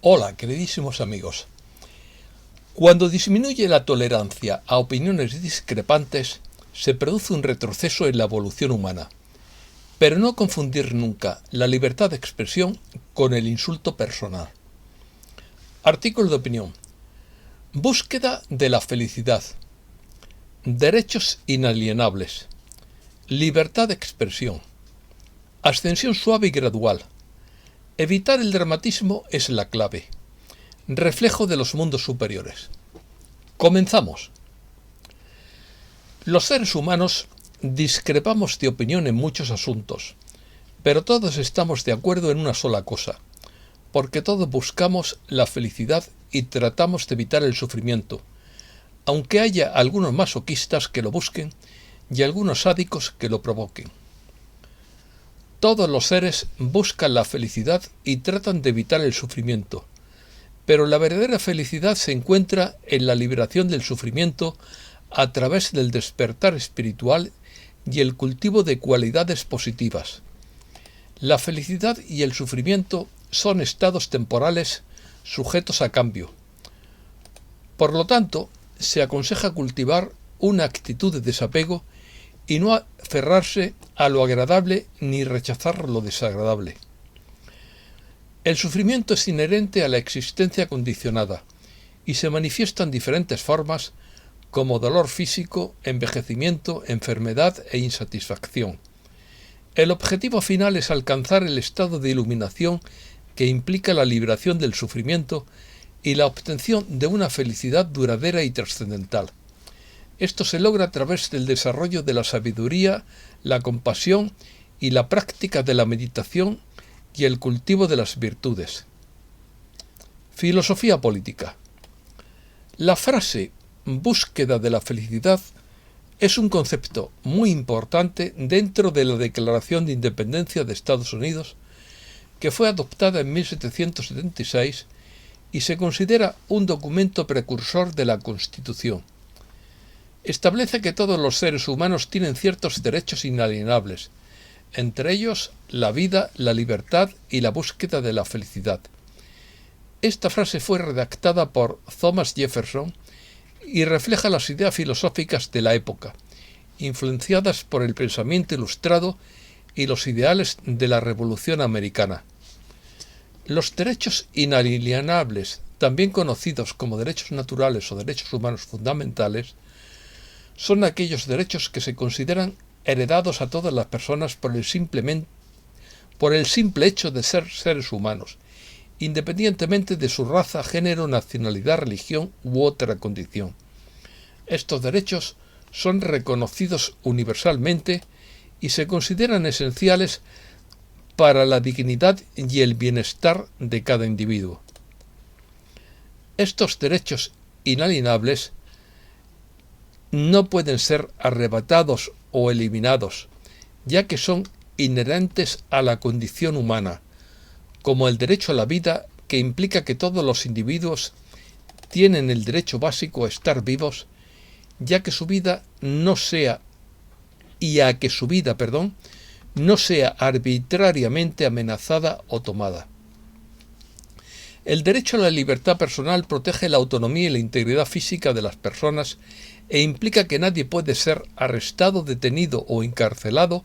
Hola, queridísimos amigos. Cuando disminuye la tolerancia a opiniones discrepantes, se produce un retroceso en la evolución humana. Pero no confundir nunca la libertad de expresión con el insulto personal. Artículo de opinión. Búsqueda de la felicidad. Derechos inalienables. Libertad de expresión. Ascensión suave y gradual. Evitar el dramatismo es la clave. Reflejo de los mundos superiores. Comenzamos. Los seres humanos discrepamos de opinión en muchos asuntos, pero todos estamos de acuerdo en una sola cosa, porque todos buscamos la felicidad y tratamos de evitar el sufrimiento, aunque haya algunos masoquistas que lo busquen y algunos sádicos que lo provoquen. Todos los seres buscan la felicidad y tratan de evitar el sufrimiento, pero la verdadera felicidad se encuentra en la liberación del sufrimiento a través del despertar espiritual y el cultivo de cualidades positivas. La felicidad y el sufrimiento son estados temporales sujetos a cambio. Por lo tanto, se aconseja cultivar una actitud de desapego y no aferrarse a lo agradable ni rechazar lo desagradable. El sufrimiento es inherente a la existencia condicionada y se manifiesta en diferentes formas como dolor físico, envejecimiento, enfermedad e insatisfacción. El objetivo final es alcanzar el estado de iluminación que implica la liberación del sufrimiento y la obtención de una felicidad duradera y trascendental. Esto se logra a través del desarrollo de la sabiduría, la compasión y la práctica de la meditación y el cultivo de las virtudes. Filosofía política. La frase búsqueda de la felicidad es un concepto muy importante dentro de la Declaración de Independencia de Estados Unidos, que fue adoptada en 1776 y se considera un documento precursor de la Constitución. Establece que todos los seres humanos tienen ciertos derechos inalienables, entre ellos la vida, la libertad y la búsqueda de la felicidad. Esta frase fue redactada por Thomas Jefferson y refleja las ideas filosóficas de la época, influenciadas por el pensamiento ilustrado y los ideales de la Revolución Americana. Los derechos inalienables, también conocidos como derechos naturales o derechos humanos fundamentales, son aquellos derechos que se consideran heredados a todas las personas por el simple hecho de ser seres humanos, independientemente de su raza, género, nacionalidad, religión u otra condición. Estos derechos son reconocidos universalmente y se consideran esenciales para la dignidad y el bienestar de cada individuo. Estos derechos inalienables no pueden ser arrebatados o eliminados, ya que son inherentes a la condición humana, como el derecho a la vida, que implica que todos los individuos tienen el derecho básico a estar vivos, ya que su vida no sea arbitrariamente amenazada o tomada. El derecho a la libertad personal protege la autonomía y la integridad física de las personas e implica que nadie puede ser arrestado, detenido o encarcelado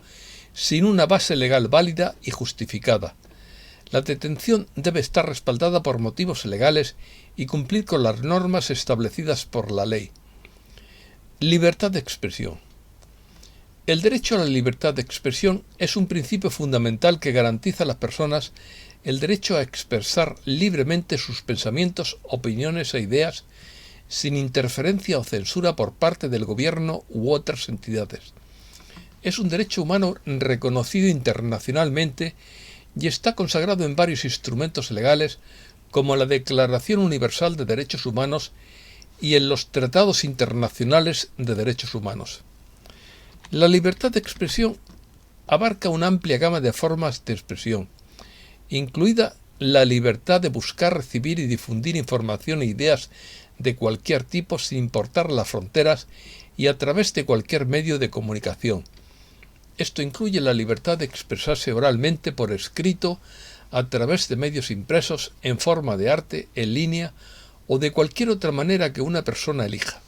sin una base legal válida y justificada. La detención debe estar respaldada por motivos legales y cumplir con las normas establecidas por la ley. Libertad de expresión. El derecho a la libertad de expresión es un principio fundamental que garantiza a las personas el derecho a expresar libremente sus pensamientos, opiniones e ideas sin interferencia o censura por parte del gobierno u otras entidades. Es un derecho humano reconocido internacionalmente y está consagrado en varios instrumentos legales como la Declaración Universal de Derechos Humanos y en los tratados internacionales de derechos humanos. La libertad de expresión abarca una amplia gama de formas de expresión, incluida la libertad de buscar, recibir y difundir información e ideas de cualquier tipo sin importar las fronteras y a través de cualquier medio de comunicación. Esto incluye la libertad de expresarse oralmente, por escrito, a través de medios impresos, en forma de arte, en línea o de cualquier otra manera que una persona elija.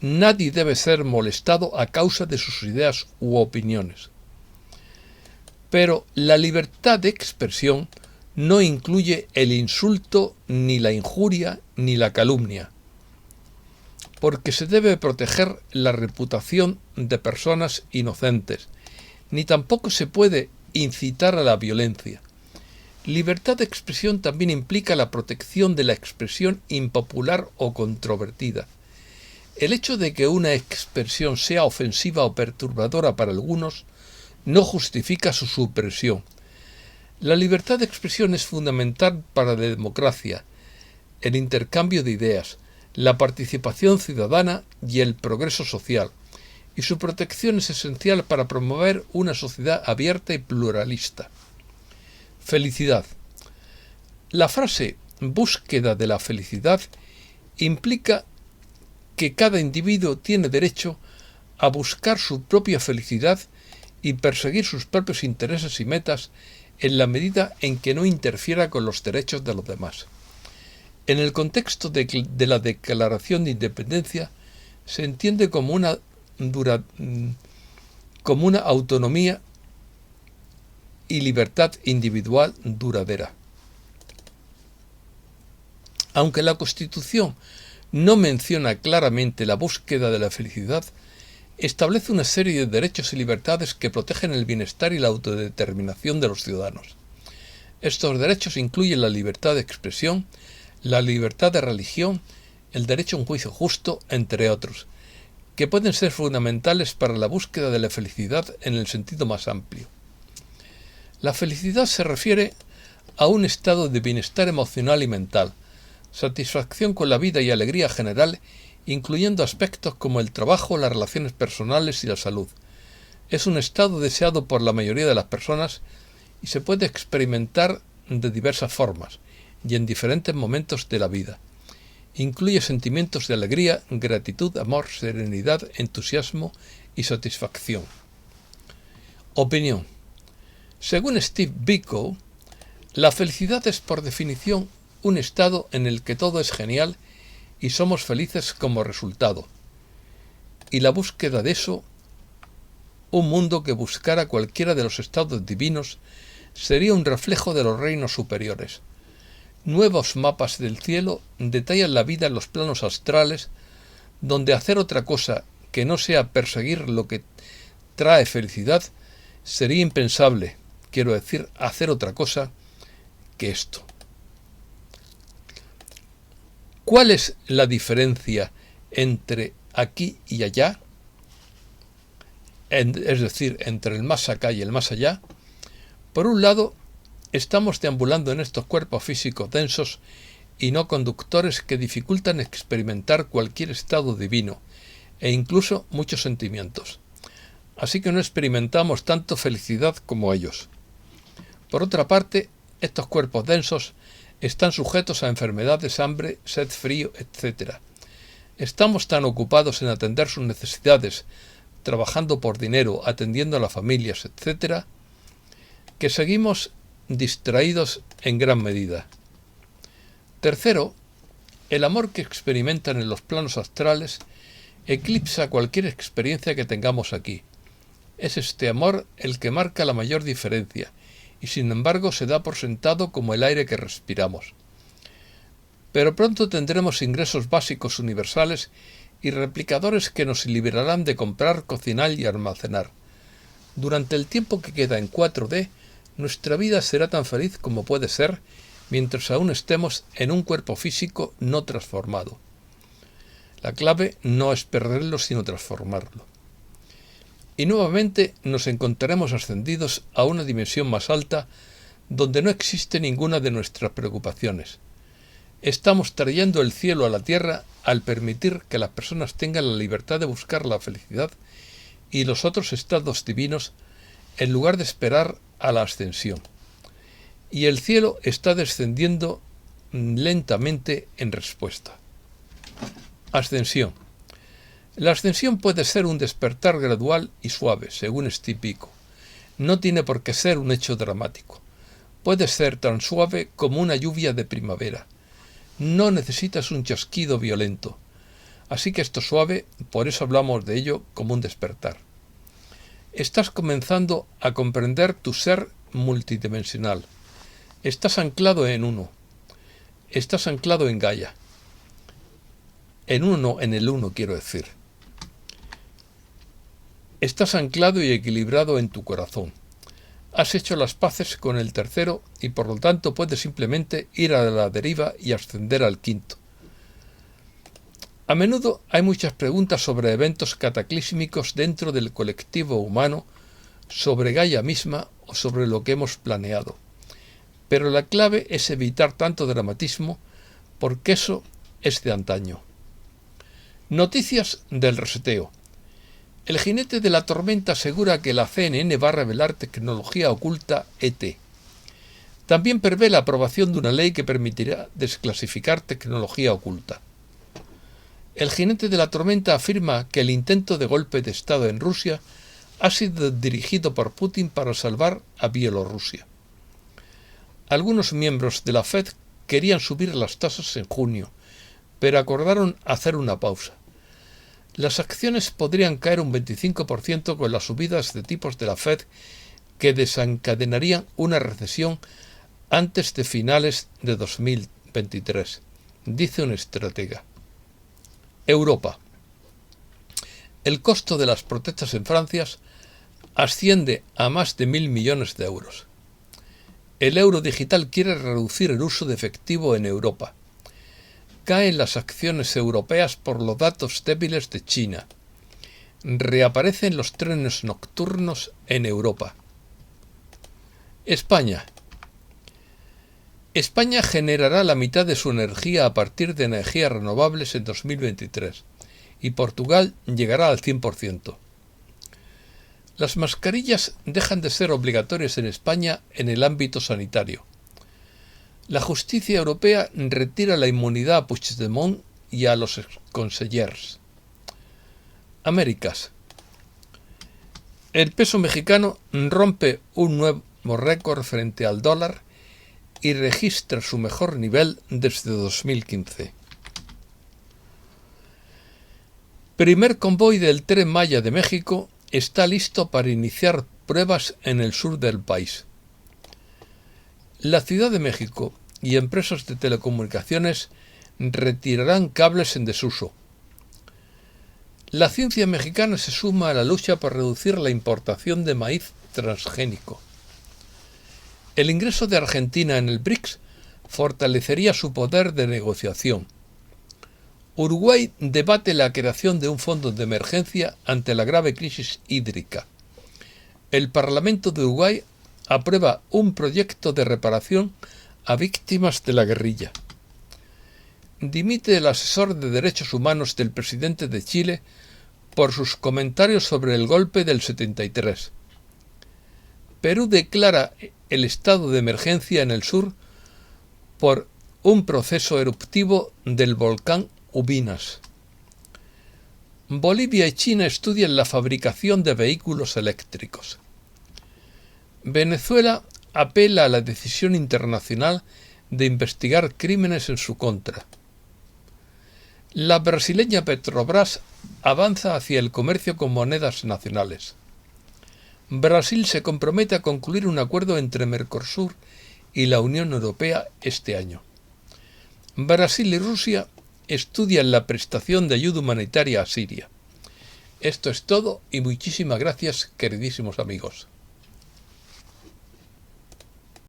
Nadie debe ser molestado a causa de sus ideas u opiniones. Pero la libertad de expresión no incluye el insulto, ni la injuria, ni la calumnia, porque se debe proteger la reputación de personas inocentes, ni tampoco se puede incitar a la violencia. Libertad de expresión también implica la protección de la expresión impopular o controvertida. El hecho de que una expresión sea ofensiva o perturbadora para algunos no justifica su supresión. La libertad de expresión es fundamental para la democracia, el intercambio de ideas, la participación ciudadana y el progreso social, y su protección es esencial para promover una sociedad abierta y pluralista. Felicidad. La frase búsqueda de la felicidad implica que cada individuo tiene derecho a buscar su propia felicidad y perseguir sus propios intereses y metas en la medida en que no interfiera con los derechos de los demás. En el contexto de la Declaración de Independencia se entiende como una autonomía y libertad individual duradera. Aunque la Constitución no menciona claramente la búsqueda de la felicidad, establece una serie de derechos y libertades que protegen el bienestar y la autodeterminación de los ciudadanos. Estos derechos incluyen la libertad de expresión, la libertad de religión, el derecho a un juicio justo, entre otros, que pueden ser fundamentales para la búsqueda de la felicidad en el sentido más amplio. La felicidad se refiere a un estado de bienestar emocional y mental, satisfacción con la vida y alegría general, incluyendo aspectos como el trabajo, las relaciones personales y la salud. Es un estado deseado por la mayoría de las personas y se puede experimentar de diversas formas y en diferentes momentos de la vida. Incluye sentimientos de alegría, gratitud, amor, serenidad, entusiasmo y satisfacción. Opinión. Según Steve Biko, la felicidad es por definición un estado en el que todo es genial y somos felices como resultado. Y la búsqueda de eso, un mundo que buscara cualquiera de los estados divinos, sería un reflejo de los reinos superiores. Nuevos mapas del cielo detallan la vida en los planos astrales, donde hacer otra cosa que no sea perseguir lo que trae felicidad sería impensable. Quiero decir, hacer otra cosa que esto. ¿Cuál es la diferencia entre aquí y allá? Es decir, entre el más acá y el más allá. Por un lado, estamos deambulando en estos cuerpos físicos densos y no conductores que dificultan experimentar cualquier estado divino e incluso muchos sentimientos. Así que no experimentamos tanto felicidad como ellos. Por otra parte, estos cuerpos densos están sujetos a enfermedades, hambre, sed, frío, etc. Estamos tan ocupados en atender sus necesidades, trabajando por dinero, atendiendo a las familias, etc., que seguimos distraídos en gran medida. Tercero, el amor que experimentan en los planos astrales eclipsa cualquier experiencia que tengamos aquí. Es este amor el que marca la mayor diferencia, y sin embargo se da por sentado como el aire que respiramos. Pero pronto tendremos ingresos básicos universales y replicadores que nos liberarán de comprar, cocinar y almacenar. Durante el tiempo que queda en 4D, nuestra vida será tan feliz como puede ser mientras aún estemos en un cuerpo físico no transformado. La clave no es perderlo, sino transformarlo. Y nuevamente nos encontraremos ascendidos a una dimensión más alta donde no existe ninguna de nuestras preocupaciones. Estamos trayendo el cielo a la tierra al permitir que las personas tengan la libertad de buscar la felicidad y los otros estados divinos en lugar de esperar a la ascensión. Y el cielo está descendiendo lentamente en respuesta. Ascensión. La ascensión puede ser un despertar gradual y suave, según Steve Biko. No tiene por qué ser un hecho dramático. puede ser tan suave como una lluvia de primavera. No necesitas un chasquido violento. Así que esto suave, por eso hablamos de ello como un despertar. Estás comenzando a comprender tu ser multidimensional. Estás anclado en uno. Estás anclado en Gaia. En el uno quiero decir. Estás anclado y equilibrado en tu corazón. Has hecho las paces con el tercero y por lo tanto puedes simplemente ir a la deriva y ascender al quinto. A menudo hay muchas preguntas sobre eventos cataclísmicos dentro del colectivo humano, sobre Gaia misma o sobre lo que hemos planeado. Pero la clave es evitar tanto dramatismo, porque eso es de antaño. Noticias del reseteo. El jinete de la tormenta asegura que la CNN va a revelar tecnología oculta ET. También prevé la aprobación de una ley que permitirá desclasificar tecnología oculta. El jinete de la tormenta afirma que el intento de golpe de Estado en Rusia ha sido dirigido por Putin para salvar a Bielorrusia. Algunos miembros de la Fed querían subir las tasas en junio, pero acordaron hacer una pausa. Las acciones podrían caer un 25% con las subidas de tipos de la Fed que desencadenarían una recesión antes de finales de 2023, dice un estratega. Europa. El costo de las protestas en Francia asciende a más de 1.000 millones de euros. El euro digital quiere reducir el uso de efectivo en Europa. Caen las acciones europeas por los datos débiles de China. Reaparecen los trenes nocturnos en Europa. España. España generará la mitad de su energía a partir de energías renovables en 2023 y Portugal llegará al 100%. Las mascarillas dejan de ser obligatorias en España en el ámbito sanitario. La justicia europea retira la inmunidad a Puigdemont y a los exconsellers. Américas. El peso mexicano rompe un nuevo récord frente al dólar y registra su mejor nivel desde 2015. Primer convoy del Tren Maya de México está listo para iniciar pruebas en el sur del país. La Ciudad de México y empresas de telecomunicaciones retirarán cables en desuso. La ciencia mexicana se suma a la lucha por reducir la importación de maíz transgénico. El ingreso de Argentina en el BRICS fortalecería su poder de negociación. Uruguay debate la creación de un fondo de emergencia ante la grave crisis hídrica. El Parlamento de Uruguay aprueba un proyecto de reparación a víctimas de la guerrilla. Dimite el asesor de derechos humanos del presidente de Chile por sus comentarios sobre el golpe del 73. Perú declara el estado de emergencia en el sur por un proceso eruptivo del volcán Ubinas. Bolivia y China estudian la fabricación de vehículos eléctricos. Venezuela apela a la decisión internacional de investigar crímenes en su contra. La brasileña Petrobras avanza hacia el comercio con monedas nacionales. Brasil se compromete a concluir un acuerdo entre Mercosur y la Unión Europea este año. Brasil y Rusia estudian la prestación de ayuda humanitaria a Siria. Esto es todo y muchísimas gracias, queridísimos amigos.